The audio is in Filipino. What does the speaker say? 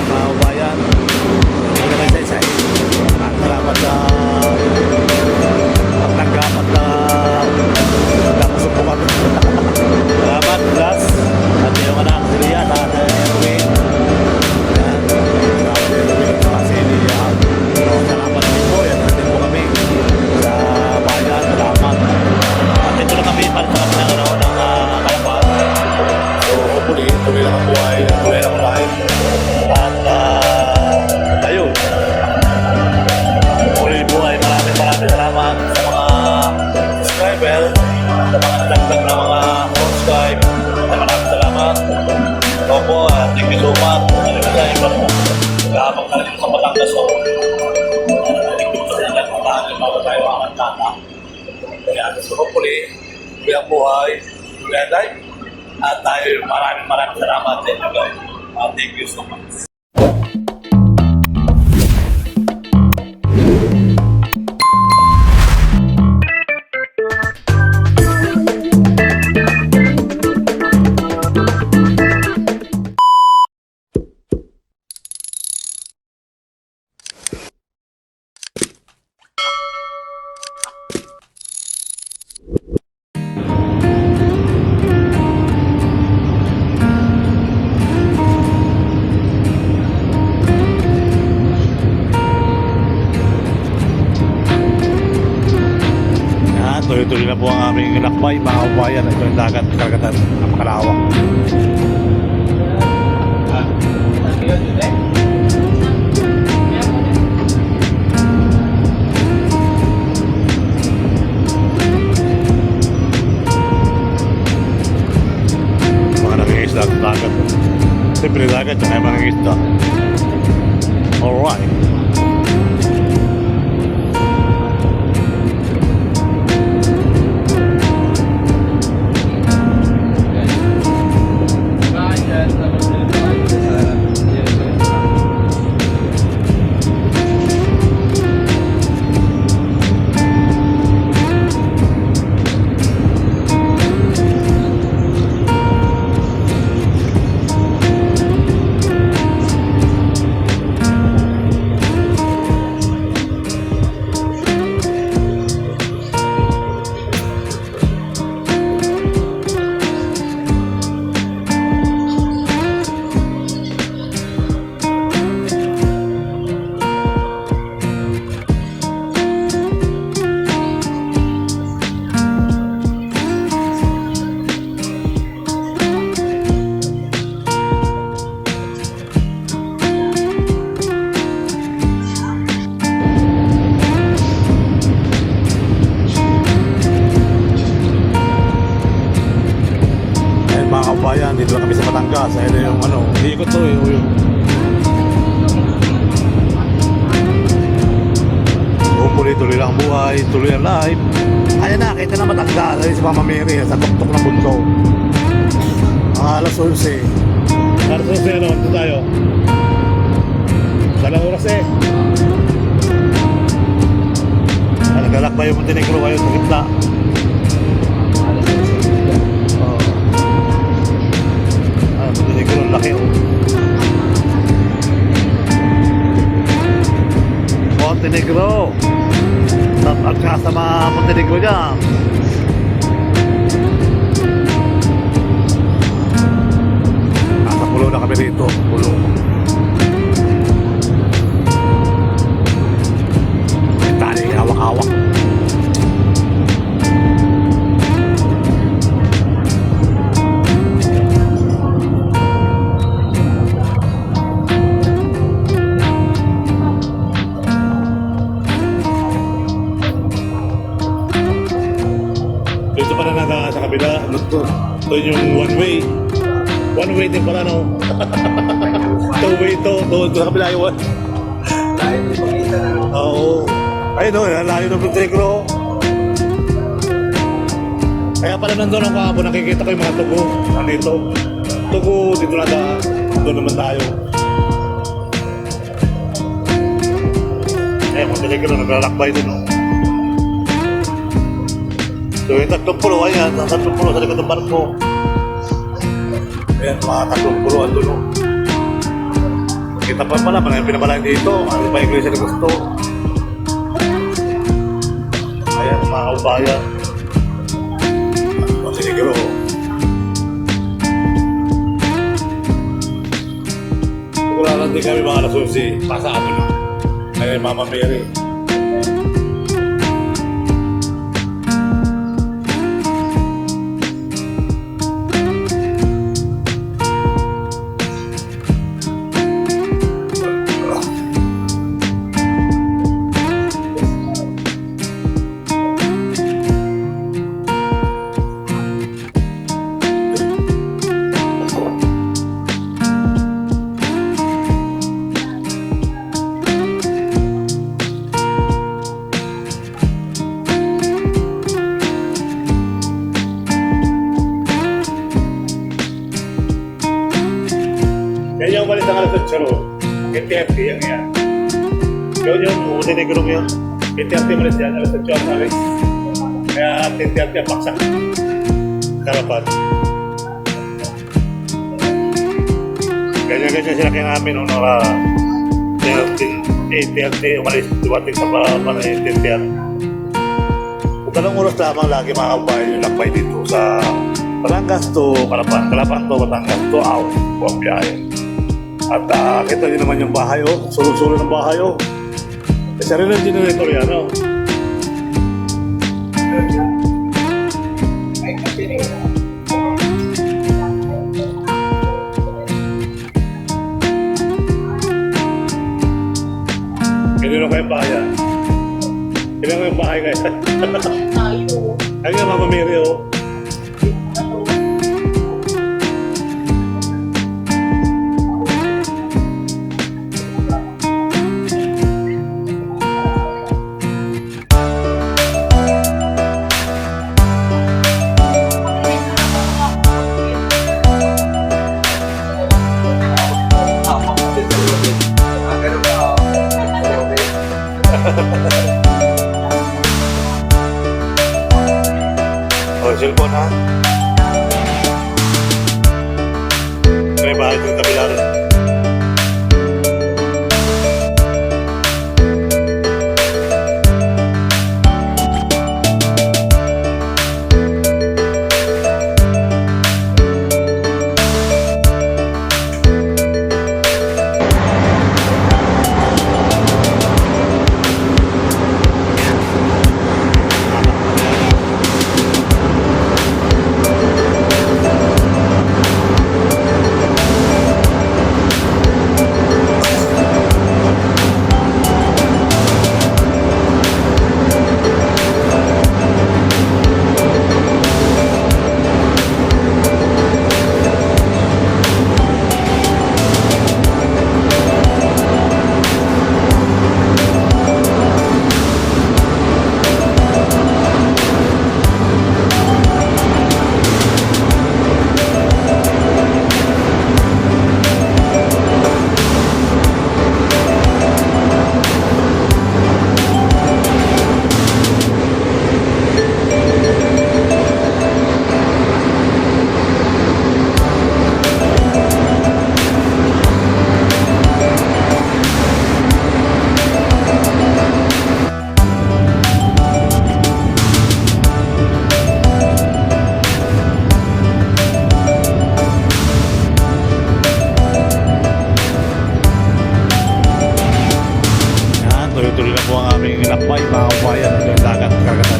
mga bayan. Hindi ko naman sa isa. Salamat sa pagtanggapan na pagkakasubukan. Salamat, Blas. At yung anak, si Lian, at Erwin. Yan. Kasi Lian. Salamat din po. Yan natin po kami sa bayan. Salamat. At ito na kami para sa kami ng kalapan. So, hopefully, tuloy lang ang buhay. Tuloy lang ang life. At, ayun. Tuloy buhay. Maraming salamat sa mga subscriber, sa mga nadagdag na mga subscribe. Maraming salamat. Opo, thank you so much. Maraming salamat. Habang talaga sa Batangas ko. Bago tayo ang tata. Kaya, so hopefully, tuloy ang buhay. Tuloy ang life. At tayo, maraming salamat sa inyo guys. Thank you so much. Tuloy-tuloy na po ang aming lakbay, mga kabayan. Ito yung dagat, karagatan, napakalawak. Mga nangingisda at dagat. Siyempre dagat, tsaka yung mga nangingisda. Alright. Mga kabayan, dito lang kami sa Batangas. Ayun yung ano, ikot to yung hopefully tuloy lang ang buhay, tuloy ang life. Ayan na, kita na Batangas. Ayun sa pamamiri, sa tuktok ng bunso. Alas 11. Alas 11, ano, ito tayo. Dalang oras eh. Naglalakbay yung Montenegro kayo sa gitna. Montenegro, laki oh. Montenegro. At sa mga Montenegro dyan. Nasa pulo na kami dito. Pulo. May tali, hawak-hawak. Sa kabila, ito yung one way. One way din pala, no? Two way to sa kabila yung one. Oo. Ayun, no? Layo ng Montenegro. Kaya pala nandun ako kahapon, nakikita ko yung mga tugo. Nandito. Tugo, dito na daan. Doon naman tayo. Montenegro, naglalakbay din, no? So yung 30, ayan, 30 sa likod ng barko. Ayan, mga 30 andun, no? Kita pa pala, marami pinapalaan dito. Ano pa iglesia na gusto? Ayan, mga kaubayan. Montenegro. Siguraran din kami mga nasusi. Pasa ato na. Kaya Mama Mary. Kaya yung umalis ang alas 8, 20-30 yan yan. Yun, Montenegro mo yun. 20-30 umalis yan, alas 8 ang alis. Kaya 10-30 ang paksak. Karapan. Ganyan-ganyan sila kaya namin nung naka 8-30 umalis. Dumating sa mga 10-30. Kung talong oras lamang lagi mga kabayan yung lakbay dito sa Batangas to Kalapan. Kalapan to Batangas to out. Buwang biyahe. At kita nyo naman yung bahay, oh. Sulong-sulong ng bahay, oh. Isa rin ang generator yan, oh. Ganyan kayong bahay, ah. Ganyan kayong bahay kayo. Ay nga, Mama Mary, oh. Oh, cellphone ha? May bahay ng kabila rin. Tuloy-tuloy na po ang aming lakbay, mga kabayan, hanggang dagat, kagatan.